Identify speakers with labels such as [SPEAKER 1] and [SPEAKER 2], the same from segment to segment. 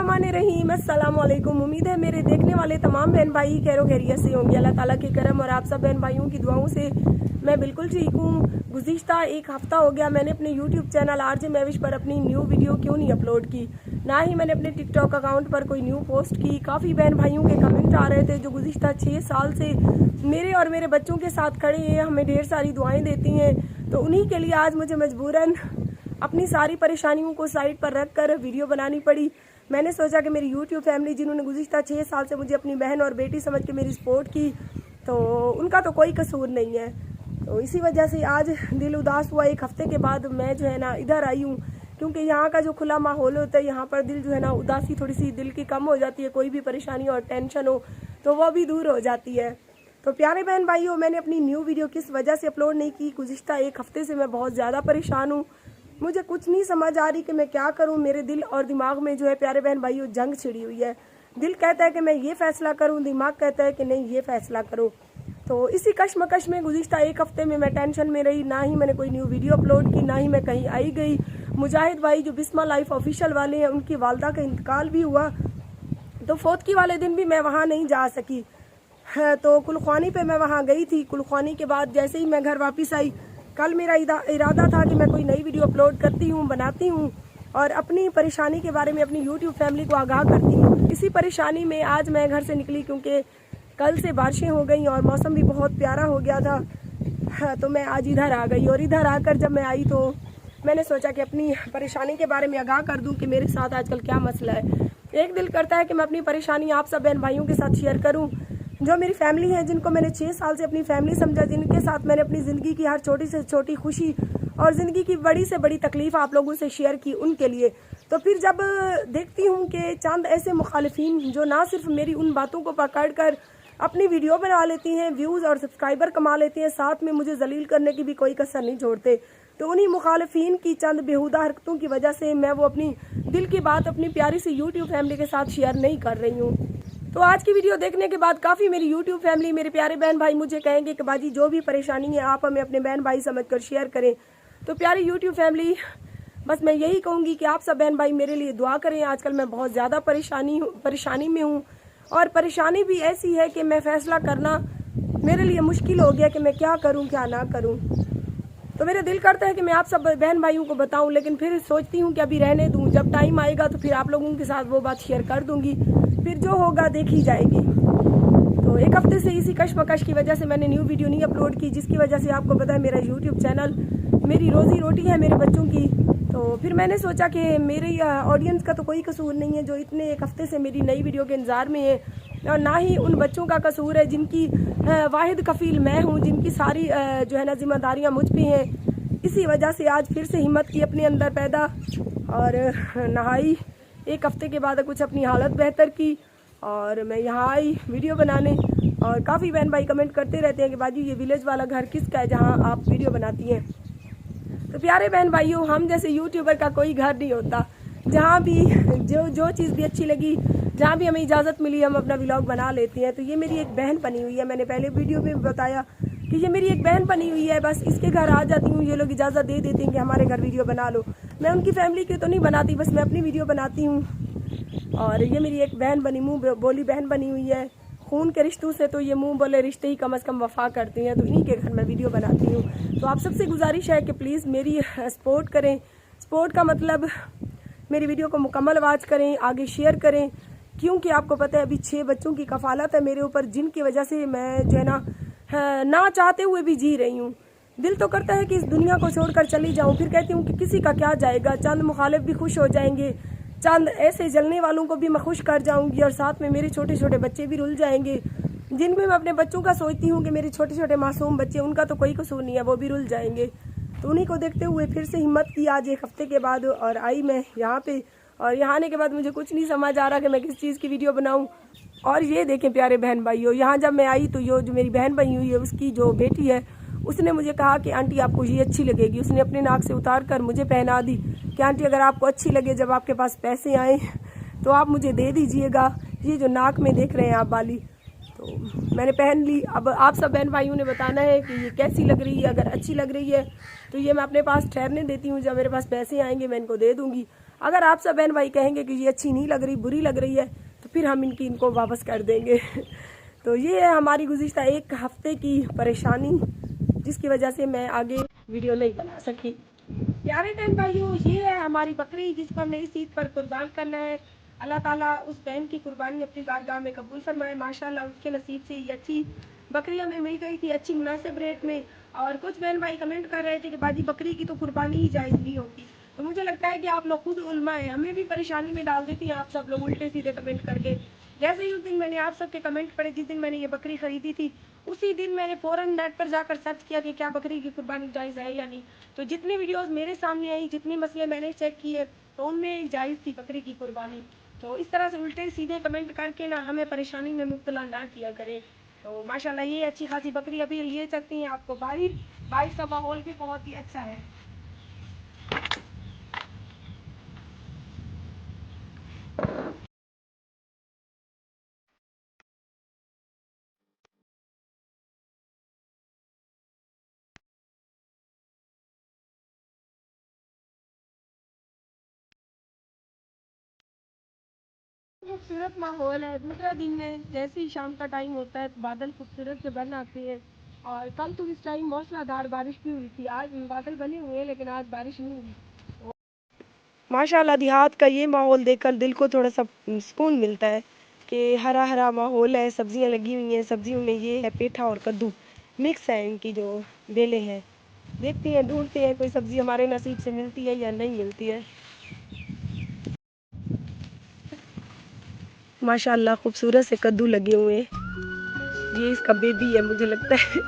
[SPEAKER 1] बिस्मिल्लाहिर्रहमानिर्रहीम। अस्सलाम वालेकुम। उम्मीद है मेरे देखने वाले तमाम बहन भाई खैरो खैरियत से होंगे। अल्लाह ताला के करम और आप सब बहन भाइयों की दुआओं से मैं बिल्कुल ठीक हूँ। गुज़िश्ता एक हफ्ता हो गया मैंने अपने यूट्यूब चैनल आरजे महविश पर अपनी न्यू वीडियो क्यों नहीं अपलोड की, ना ही मैंने अपने टिकटॉक अकाउंट पर कोई न्यू पोस्ट की। काफ़ी बहन भाइयों के कमेंट आ रहे थे जो गुज़िश्ता 6 साल से मेरे और मेरे बच्चों के साथ खड़े हैं, हमें ढेर सारी दुआएँ देती हैं। तो उन्हीं के लिए आज मुझे मजबूरन अपनी सारी परेशानियों को साइड पर रख कर वीडियो बनानी पड़ी। मैंने सोचा कि मेरी यूट्यूब फैमिली जिन्होंने गुज़िश्ता 6 साल से मुझे अपनी बहन और बेटी समझ के मेरी सपोर्ट की, तो उनका तो कोई कसूर नहीं है। तो इसी वजह से आज दिल उदास हुआ। एक हफ्ते के बाद मैं जो है ना इधर आई हूँ, क्योंकि यहाँ का जो खुला माहौल होता है, यहाँ पर दिल जो है ना उदासी थोड़ी सी दिल की कम हो जाती है। कोई भी परेशानी और टेंशन हो तो वो भी दूर हो जाती है। तो प्यारे बहन भाइयों, मैंने अपनी न्यू वीडियो किस वजह से अपलोड नहीं की। गुज़िश्ता एक हफ्ते से मैं बहुत ज़्यादा परेशान हूँ। मुझे कुछ नहीं समझ आ रही कि मैं क्या करूं। मेरे दिल और दिमाग में जो है प्यारे बहन भाइयों जंग छिड़ी हुई है। दिल कहता है कि मैं ये फैसला करूं, दिमाग कहता है कि नहीं ये फैसला करो। तो इसी कश्मकश में गुज़िश्ता एक हफ्ते में मैं टेंशन में रही। ना ही मैंने कोई न्यू वीडियो अपलोड की, ना ही मैं कहीं आई गई। मुजाहिद भाई जो बिस्मा लाइफ ऑफिशियल वाले हैं, उनकी वालदा का इंतकाल भी हुआ, तो फौतगी वाले दिन भी मैं वहाँ नहीं जा सकी। तो कुलख्वानी पे मैं वहाँ गई थी। कुलख्वानी के बाद जैसे ही मैं घर वापस आई, कल मेरा इरादा था कि मैं कोई नई वीडियो अपलोड करती हूँ, बनाती हूँ और अपनी परेशानी के बारे में अपनी यूट्यूब फैमिली को आगाह करती हूँ। इसी परेशानी में आज मैं घर से निकली, क्योंकि कल से बारिशें हो गई और मौसम भी बहुत प्यारा हो गया था। तो मैं आज इधर आ गई और इधर आकर जब मैं आई तो मैंने सोचा कि अपनी परेशानी के बारे में आगाह कर दूँ कि मेरे साथ आजकल क्या मसला है। एक दिल करता है कि मैं अपनी परेशानी आप सब बहन भाइयों के साथ शेयर करूँ, जो मेरी फैमिली है, जिनको मैंने 6 साल से अपनी फैमिली समझा, जिनके साथ मैंने अपनी ज़िंदगी की हर छोटी से छोटी खुशी और ज़िंदगी की बड़ी से बड़ी तकलीफ़ आप लोगों से शेयर की, उनके लिए। तो फिर जब देखती हूँ कि चंद ऐसे मुखालिफिन जो ना सिर्फ मेरी उन बातों को पकड़ कर अपनी वीडियो बना लेती हैं, व्यूज़ और सब्सक्राइबर कमा लेती हैं, साथ में मुझे जलील करने की भी कोई कसर नहीं छोड़ते, तो उन्हीं मुखालिफिन की चंद बेहुदा हरकतों की वजह से मैं वो अपनी दिल की बात अपनी प्यारी सी यूट्यूब फैमिली के साथ शेयर नहीं कर रही हूँ। तो आज की वीडियो देखने के बाद काफ़ी मेरी यूट्यूब फैमिली, मेरे प्यारे बहन भाई मुझे कहेंगे कि बाजी जो भी परेशानी है आप हमें अपने बहन भाई समझकर शेयर करें। तो प्यारी यूट्यूब फैमिली, बस मैं यही कहूँगी कि आप सब बहन भाई मेरे लिए दुआ करें। आजकल मैं बहुत ज़्यादा परेशानी में हूँ और परेशानी भी ऐसी है कि मैं फ़ैसला करना मेरे लिए मुश्किल हो गया कि मैं क्या करूँ क्या ना करूँ। तो मेरा दिल करता है कि मैं आप सब बहन भाइयों को बताऊं, लेकिन फिर सोचती हूं कि अभी रहने दूं। जब टाइम आएगा तो फिर आप लोगों के साथ वो बात शेयर कर दूंगी, फिर जो होगा देखी जाएगी। तो एक हफ्ते से इसी कश्मकश की वजह से मैंने न्यू वीडियो नहीं अपलोड की, जिसकी वजह से आपको पता है मेरा यूट्यूब चैनल मेरी रोज़ी रोटी है मेरे बच्चों की। तो फिर मैंने सोचा कि मेरे ऑडियंस का तो कोई कसूर नहीं है जो इतने एक हफ्ते से मेरी नई वीडियो के इंतज़ार में है, और ना ही उन बच्चों का कसूर है जिनकी वाहिद कफ़ील मैं हूँ, जिनकी सारी जो है ना जिम्मेदारियाँ मुझ पे हैं। इसी वजह से आज फिर से हिम्मत की अपने अंदर पैदा और नहाई। एक हफ्ते के बाद कुछ अपनी हालत बेहतर की और मैं यहाँ आई वीडियो बनाने। और काफ़ी बहन भाई कमेंट करते रहते हैं कि बाजी ये विलेज वाला घर किसका है जहाँ आप वीडियो बनाती हैं। तो प्यारे बहन भाइयों, हम जैसे यूट्यूबर का कोई घर नहीं होता। जहाँ भी जो चीज़ भी अच्छी लगी, जहाँ भी हमें इजाज़त मिली, हम अपना व्लॉग बना लेते हैं। तो ये मेरी एक बहन बनी हुई है, मैंने पहले वीडियो में बताया कि ये मेरी एक बहन बनी हुई है। बस इसके घर आ जाती हूँ, ये लोग इजाज़त दे देते हैं कि हमारे घर वीडियो बना लो। मैं उनकी फैमिली की तो नहीं बनाती, बस मैं अपनी वीडियो बनाती हूँ। और ये मेरी एक बहन बनी, मुँह बोली बहन बनी हुई है। खून के रिश्तों से तो ये मुँह बोले रिश्ते ही कम से कम वफा करते हैं, तो इन्हीं के घर में वीडियो बनाती हूँ। तो आप सबसे गुजारिश है कि प्लीज़ मेरी सपोर्ट करें। सपोर्ट का मतलब मेरी वीडियो को मुकम्मल वाच करें, आगे शेयर करें, क्योंकि आपको पता है अभी 6 बच्चों की कफालत है मेरे ऊपर, जिनकी वजह से मैं जो है ना चाहते हुए भी जी रही हूँ। दिल तो करता है कि इस दुनिया को छोड़कर चली जाऊँ, फिर कहती हूँ कि किसी का क्या जाएगा, चंद मुखालिफ भी खुश हो जाएंगे, चंद ऐसे जलने वालों को भी मैं खुश कर जाऊँगी और साथ में मेरे छोटे छोटे बच्चे भी रुल जाएंगे, जिनमें मैं अपने बच्चों का सोचती हूँ कि मेरे छोटे छोटे मासूम बच्चे, उनका तो कोई कसूर नहीं है, वो भी रुल जाएंगे। तो उन्हीं को देखते हुए फिर से हिम्मत की आज एक हफ्ते के बाद और आई मैं यहाँ पे। और यहाँ आने के बाद मुझे कुछ नहीं समझ आ रहा कि मैं किस चीज़ की वीडियो बनाऊँ। और ये देखें प्यारे बहन भाइयों, यहाँ जब मैं आई तो ये जो मेरी बहन बनी हुई है, उसकी जो बेटी है, उसने मुझे कहा कि आंटी आपको ये अच्छी लगेगी। उसने अपने नाक से उतार कर मुझे पहना दी कि आंटी अगर आपको अच्छी लगे, जब आपके पास पैसे आए तो आप मुझे दे दीजिएगा, ये जो नाक में देख रहे हैं आप वाली। तो मैंने पहन ली। अब आप सब बहन भाइयों ने बताना है कि ये कैसी लग रही है। अगर अच्छी लग रही है तो ये मैं अपने पास ठहरने देती हूँ, जब मेरे पास पैसे आएंगे मैं इनको दे दूँगी। अगर आप सब बहन भाई कहेंगे कि ये अच्छी नहीं लग रही, बुरी लग रही है, तो फिर हम इनको वापस कर देंगे। तो ये है हमारी गुज़िश्ता एक हफ्ते की परेशानी, जिसकी वजह से मैं आगे वीडियो नहीं बना सकी। प्यारे बहन भाइयों, ये है हमारी बकरी जिसको हमने इस ईद पर कुर्बान करना है। अल्लाह ताला उस बहन की कुर्बानी अपनी बारगाह में कबूल फरमाए। माशाल्लाह उसके नसीब से ये अच्छी बकरी हमें मिल गई थी, अच्छी मुनासिब रेट में। और कुछ बहन भाई कमेंट कर रहे थे कि बाजी बकरी की तो कुर्बानी ही जायज़ नहीं होती। तो मुझे लगता है कि आप लोग खुद उल्मा है, हमें भी परेशानी में डाल देती हैं आप सब लोग उल्टे सीधे कमेंट करके। जैसे ही उस दिन मैंने आप सबके कमेंट पढ़े, जिस दिन मैंने ये बकरी खरीदी थी, उसी दिन मैंने फ़ौरन नेट पर जाकर सर्च किया कि क्या बकरी की कुर्बानी जायज़ है या नहीं। तो जितनी वीडियोस मेरे सामने आई, जितने मसले मैंने चेक किए, तो उनमें जायज़ थी बकरी की कुर्बानी। तो इस तरह से उल्टे सीधे कमेंट करके ना हमें परेशानी में मुब्तला ना किया करें। तो माशाल्लाह ये अच्छी खासी बकरी अभी ले सकती हैं आपको बारिश का माहौल भी बहुत ही अच्छा है। खूबसूरत माहौल है। दूसरा दिन में जैसे ही शाम का टाइम होता है तो बादल खूबसूरत से बन आते हैं। और कल तो इस टाइम मूसलाधार बारिश भी हुई थी। आज बादल बने हुए हैं लेकिन आज बारिश नहीं हुई। माशाल्लाह देहात का ये माहौल देखकर दिल को थोड़ा सा सुकून मिलता है कि हरा हरा माहौल है, सब्जियां लगी हुई हैं। सब्जियों में ये है पेठा और कद्दू मिक्स है, इनकी जो बेलें हैं। देखते हैं, ढूंढते हैं कोई सब्जी हमारे नसीब से मिलती है या नहीं मिलती है। माशाल्लाह खूबसूरत से कद्दू लगे हुए हैं। ये इसका बेबी है मुझे लगता है।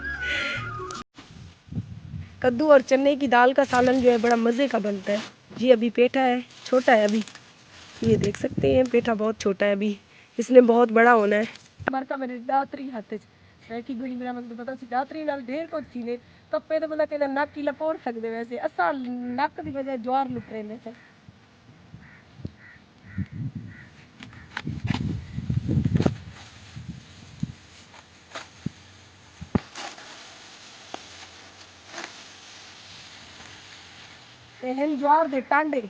[SPEAKER 1] कद्दू और चने की दाल का सालन जो है बड़ा मज़े का बनता है। ये अभी पेठा है, छोटा है अभी, ये देख सकते हैं पेठा बहुत छोटा है, अभी इसने बहुत बड़ा होना है। मारका मेरे दातरी हाथ की गुड़ी मेरा मतलब पता सी दातरी नाल ढेर को चीने तप्पे तो मतलब कहना नक की लपोड़ सकते वैसे असा नक की वजह ज्वार लुट रहे थे। ज्वार दे टांडे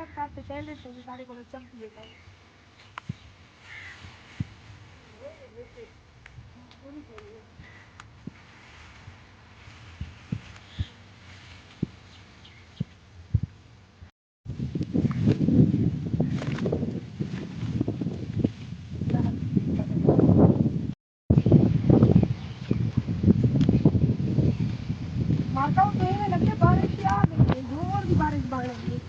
[SPEAKER 1] खाते पहले से सारे को चमकी है। मारका तो लगते बारिश आ गई है, जोर की बारिश बढ़ रही है।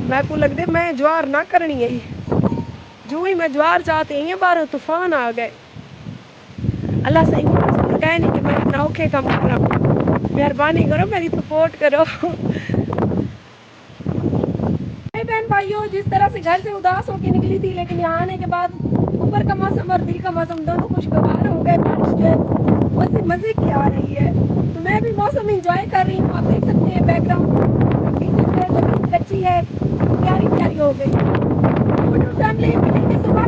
[SPEAKER 1] मैं को लगते मैं ज्वार ना करनी है, जो ही मैं ज्वार चाहते हैं बाहर तूफान आ गए। अल्लाह सही कहे नहीं कि मैं अपना औखे काम कर रहा हूँ, मेहरबानी करो मेरी सपोर्ट करो। बहन भाइयों, जिस तरह से घर से उदास होकर निकली थी, लेकिन यहाँ आने के बाद ऊपर का मौसम और दिल का मौसम दोनों खुशगवार हो गए। बारिश जो है मजे मजे की आ रही है, तो मैं भी मौसम इंजॉय कर रही हूँ। आप देख सकते हैं बैकग्राउंड कच्ची है, प्यारी प्यारी हो गई। फैमिली सुबह